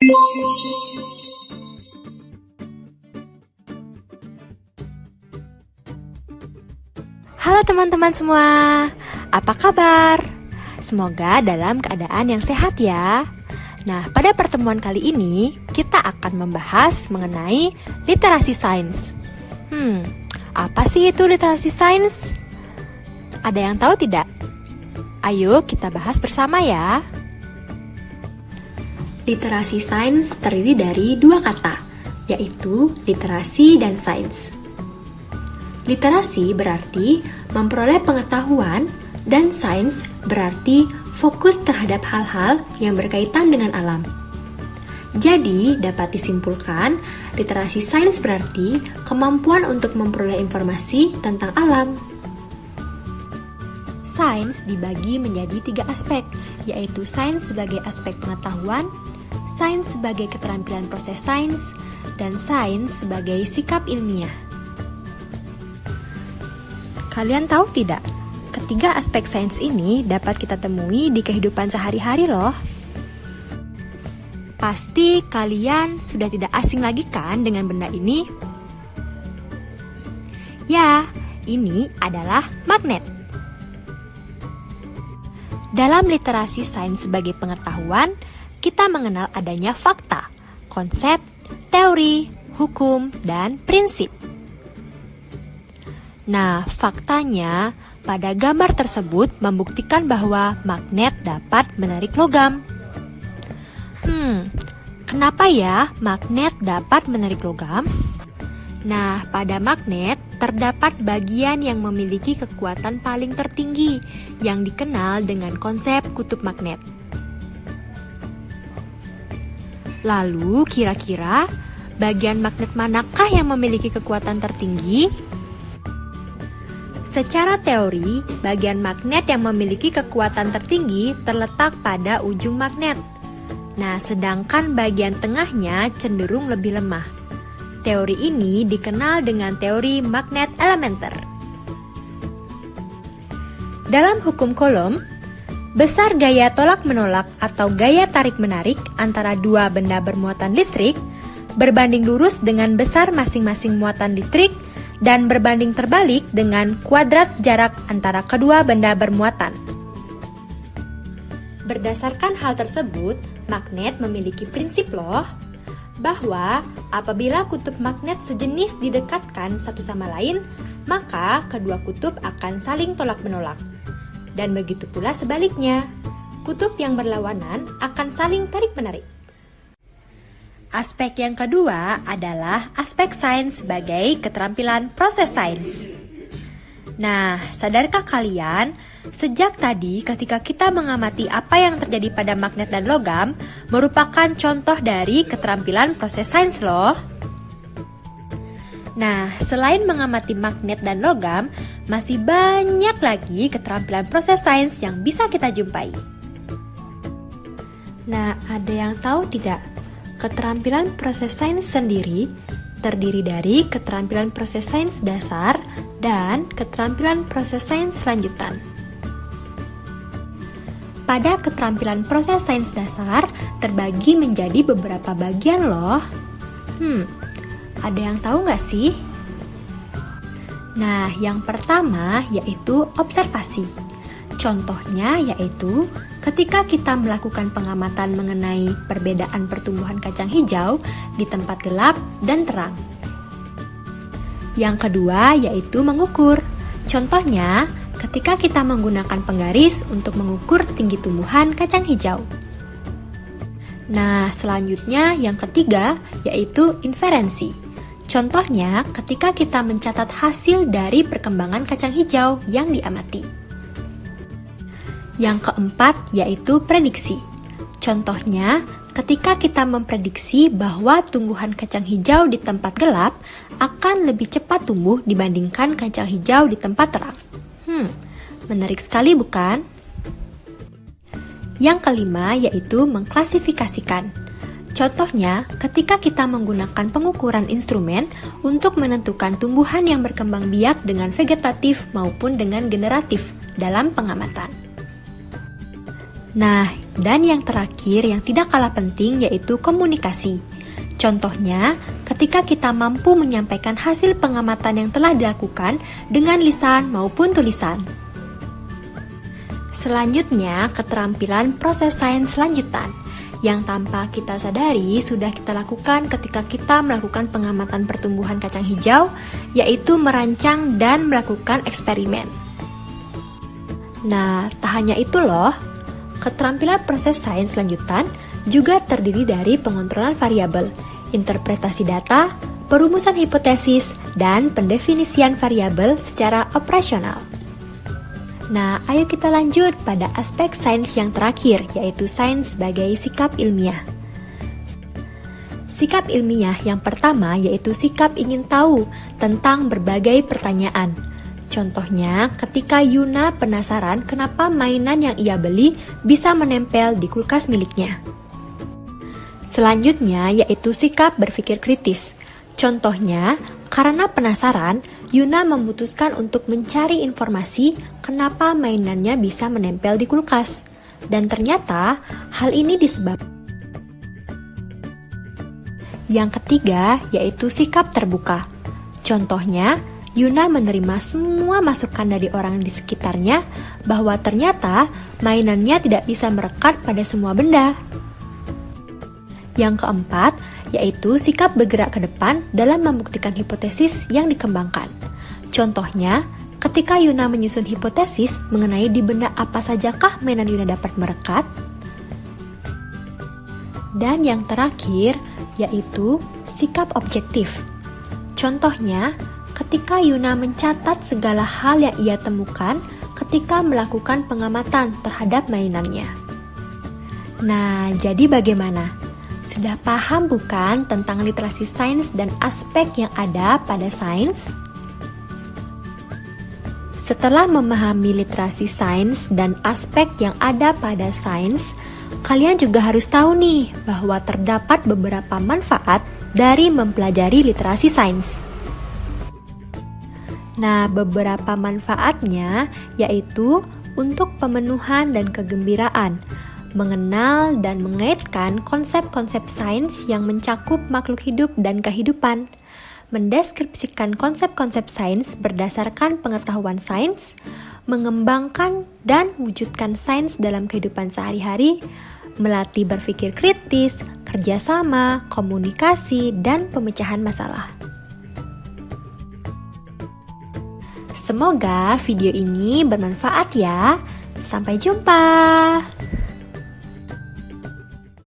Halo teman-teman semua, apa kabar? Semoga dalam keadaan yang sehat ya. Nah, pada pertemuan kali ini kita akan membahas mengenai literasi sains. Apa sih itu literasi sains? Ada yang tahu tidak? Ayo kita bahas bersama ya. Literasi sains terdiri dari dua kata, yaitu literasi dan sains. Literasi berarti memperoleh pengetahuan dan sains berarti fokus terhadap hal-hal yang berkaitan dengan alam. Jadi, dapat disimpulkan, literasi sains berarti kemampuan untuk memperoleh informasi tentang alam. Sains dibagi menjadi 3 aspek, yaitu sains sebagai aspek pengetahuan, sains sebagai keterampilan proses sains, dan sains sebagai sikap ilmiah. Kalian tahu tidak? Ketiga aspek sains ini dapat kita temui di kehidupan sehari-hari loh. Pasti kalian sudah tidak asing lagi kan dengan benda ini? Ya, ini adalah magnet. Dalam literasi sains sebagai pengetahuan, kita mengenal adanya fakta, konsep, teori, hukum, dan prinsip. Nah, faktanya pada gambar tersebut membuktikan bahwa magnet dapat menarik logam. Kenapa ya magnet dapat menarik logam? Nah, pada magnet terdapat bagian yang memiliki kekuatan paling tertinggi yang dikenal dengan konsep kutub magnet. Lalu, kira-kira bagian magnet manakah yang memiliki kekuatan tertinggi? Secara teori, bagian magnet yang memiliki kekuatan tertinggi terletak pada ujung magnet. Nah, sedangkan bagian tengahnya cenderung lebih lemah. Teori ini dikenal dengan teori magnet elementer. Dalam hukum Coulomb, besar gaya tolak-menolak atau gaya tarik-menarik antara dua benda bermuatan listrik berbanding lurus dengan besar masing-masing muatan listrik dan berbanding terbalik dengan kuadrat jarak antara kedua benda bermuatan. Berdasarkan hal tersebut, magnet memiliki prinsip loh, bahwa apabila kutub magnet sejenis didekatkan satu sama lain, maka kedua kutub akan saling tolak-menolak. Dan begitu pula sebaliknya, kutub yang berlawanan akan saling tarik-menarik. Aspek yang kedua adalah aspek sains sebagai keterampilan proses sains. Nah, sadarkah kalian, sejak tadi ketika kita mengamati apa yang terjadi pada magnet dan logam, merupakan contoh dari keterampilan proses sains loh. Nah, selain mengamati magnet dan logam, masih banyak lagi keterampilan proses sains yang bisa kita jumpai. Nah, ada yang tahu tidak? Keterampilan proses sains sendiri terdiri dari keterampilan proses sains dasar dan keterampilan proses sains lanjutan. Pada keterampilan proses sains dasar terbagi menjadi beberapa bagian loh. Ada yang tahu nggak sih? Nah, yang pertama yaitu observasi. Contohnya yaitu ketika kita melakukan pengamatan mengenai perbedaan pertumbuhan kacang hijau di tempat gelap dan terang. Yang kedua yaitu mengukur. Contohnya, ketika kita menggunakan penggaris untuk mengukur tinggi tumbuhan kacang hijau. Nah, selanjutnya yang ketiga yaitu inferensi. Contohnya, ketika kita mencatat hasil dari perkembangan kacang hijau yang diamati. Yang keempat yaitu prediksi. Contohnya, ketika kita memprediksi bahwa tumbuhan kacang hijau di tempat gelap akan lebih cepat tumbuh dibandingkan kacang hijau di tempat terang. Menarik sekali bukan? Yang kelima yaitu mengklasifikasikan. Contohnya, ketika kita menggunakan pengukuran instrumen untuk menentukan tumbuhan yang berkembang biak dengan vegetatif maupun dengan generatif dalam pengamatan. Nah, dan yang terakhir yang tidak kalah penting yaitu komunikasi. Contohnya, ketika kita mampu menyampaikan hasil pengamatan yang telah dilakukan dengan lisan maupun tulisan. Selanjutnya, keterampilan proses sains lanjutan yang tanpa kita sadari sudah kita lakukan ketika kita melakukan pengamatan pertumbuhan kacang hijau, yaitu merancang dan melakukan eksperimen. Nah, tak hanya itu loh, keterampilan proses sains lanjutan juga terdiri dari pengontrolan variabel, interpretasi data, perumusan hipotesis, dan pendefinisian variabel secara operasional. Nah, ayo kita lanjut pada aspek sains yang terakhir, yaitu sains sebagai sikap ilmiah. Sikap ilmiah yang pertama yaitu sikap ingin tahu tentang berbagai pertanyaan. Contohnya, ketika Yuna penasaran kenapa mainan yang ia beli bisa menempel di kulkas miliknya. Selanjutnya yaitu sikap berpikir kritis. Contohnya, karena penasaran, Yuna memutuskan untuk mencari informasi kenapa mainannya bisa menempel di kulkas. Dan ternyata hal ini disebabkan. Yang ketiga yaitu sikap terbuka. Contohnya, Yuna menerima semua masukan dari orang di sekitarnya bahwa ternyata mainannya tidak bisa merekat pada semua benda. Yang keempat yaitu sikap bergerak ke depan dalam membuktikan hipotesis yang dikembangkan. Contohnya, ketika Yuna menyusun hipotesis mengenai di benda apa sajakah mainan Yuna dapat merekat. Dan yang terakhir, yaitu sikap objektif. Contohnya, ketika Yuna mencatat segala hal yang ia temukan ketika melakukan pengamatan terhadap mainannya. Nah, jadi bagaimana? Sudah paham bukan tentang literasi sains dan aspek yang ada pada sains? Setelah memahami literasi sains dan aspek yang ada pada sains, kalian juga harus tahu nih bahwa terdapat beberapa manfaat dari mempelajari literasi sains. Nah, beberapa manfaatnya yaitu untuk pemenuhan dan kegembiraan, mengenal dan mengaitkan konsep-konsep sains yang mencakup makhluk hidup dan kehidupan, mendeskripsikan konsep-konsep sains berdasarkan pengetahuan sains, mengembangkan dan wujudkan sains dalam kehidupan sehari-hari, melatih berpikir kritis, kerjasama, komunikasi, dan pemecahan masalah. Semoga video ini bermanfaat ya. Sampai jumpa.